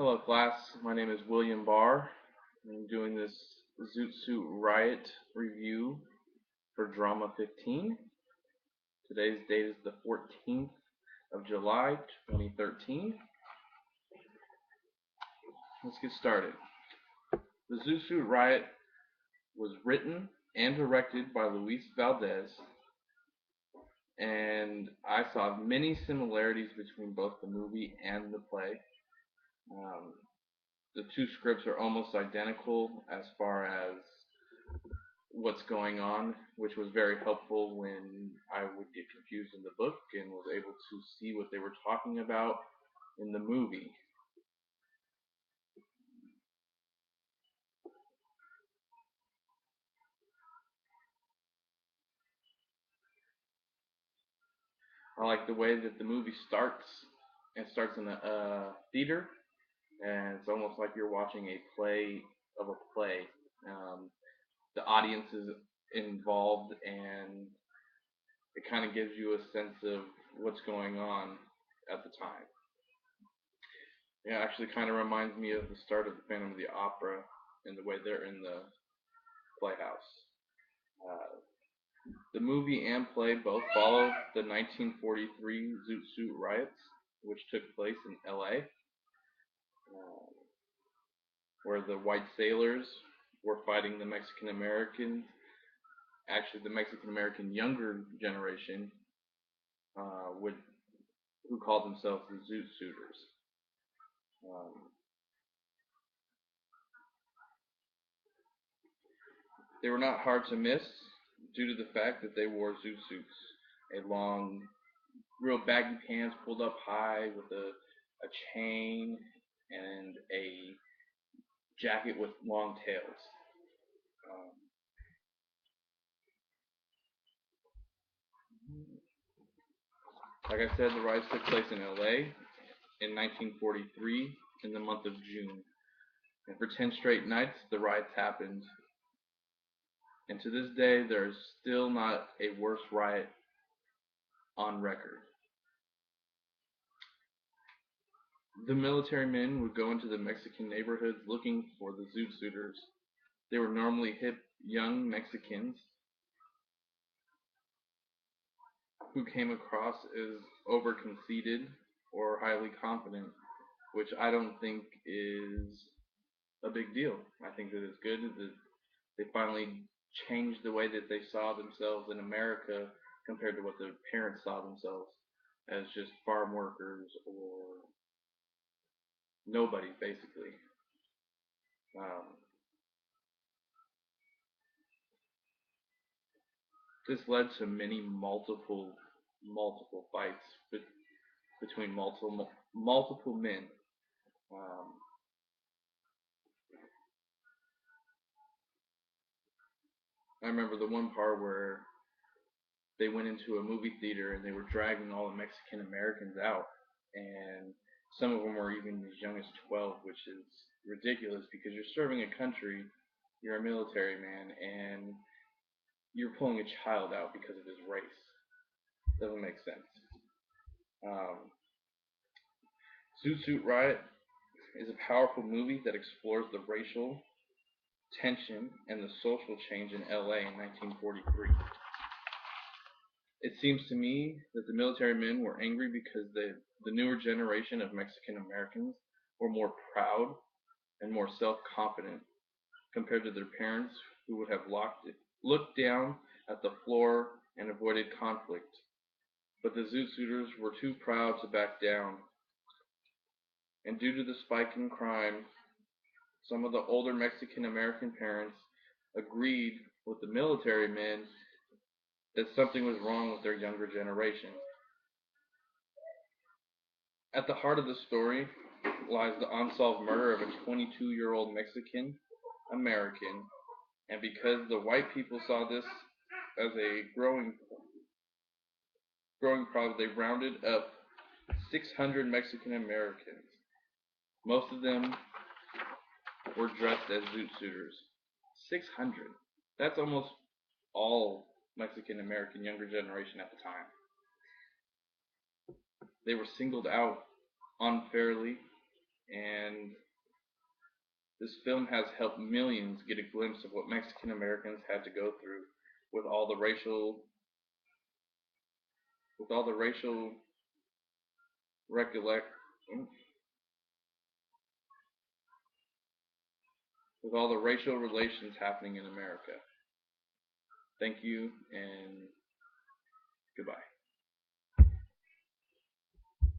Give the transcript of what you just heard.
Hello class, my name is William Bahr. I'm doing this Zoot Riot review for Drama 15. Today's date is the 14th of July 2013. Let's get started. The Zoot Riot was written and directed by Luis Valdez, and I saw many similarities between both the movie and the play. Um, the two scripts are almost identical as far as what's going on, which was very helpful when I would get confused in the book and was able to see what they were talking about in the movie. I like the way that the movie starts. It starts in a theater, and it's almost like you're watching a play of a play. The audience is involved, and it kind of gives you a sense of what's going on at the time. Yeah, it actually kind of reminds me of the start of the Phantom of the Opera and the way they're in the playhouse. Uh, the movie and play both follow the 1943 Zoot Suit riots, which took place in LA, where the white sailors were fighting the Mexican Americans. Actually, the Mexican American younger generation would who called themselves the Zoot Suiters. Um, they were not hard to miss due to the fact that they wore zoot suits, a long, real baggy pants pulled up high with a chain and a jacket with long tails. Um, like I said, the riots took place in LA in 1943 in the month of June. And for 10 straight nights, the riots happened. And to this day, there's still not a worse riot on record. The military men would go into the Mexican neighborhoods looking for the Zoot Suiters. They were normally hip, young Mexicans who came across as over conceited or highly confident, which I don't think is a big deal. I think that it's good that they finally changed the way that they saw themselves in America compared to what their parents saw themselves as just farm workers or nobody, basically. Um, this led to many multiple fights between multiple men. Um, I remember the one part where they went into a movie theater and they were dragging all the Mexican Americans out, and some of them were even as young as 12, which is ridiculous because you're serving a country, you're a military man, and you're pulling a child out because of his race. Doesn't make sense. Um, Zoot Suit Riot is a powerful movie that explores the racial tension and the social change in LA in 1943. It seems to me that the military men were angry because the newer generation of Mexican Americans were more proud and more self-confident compared to their parents who would have looked down at the floor and avoided conflict. But the Zoot Suiters were too proud to back down, and due to the spike in crime, some of the older Mexican American parents agreed with the military men that something was wrong with their younger generation. At the heart of the story lies the unsolved murder of a 22-year-old Mexican American, and because the white people saw this as a growing problem, they rounded up 600 Mexican Americans. Most of them were dressed as Zoot Suiters. 600. That's almost all Mexican American younger generation at the time. They were singled out unfairly and this film has helped millions get a glimpse of what Mexican Americans had to go through with all the racial with all the racial recollect with all the racial relations happening in America. Thank you and goodbye.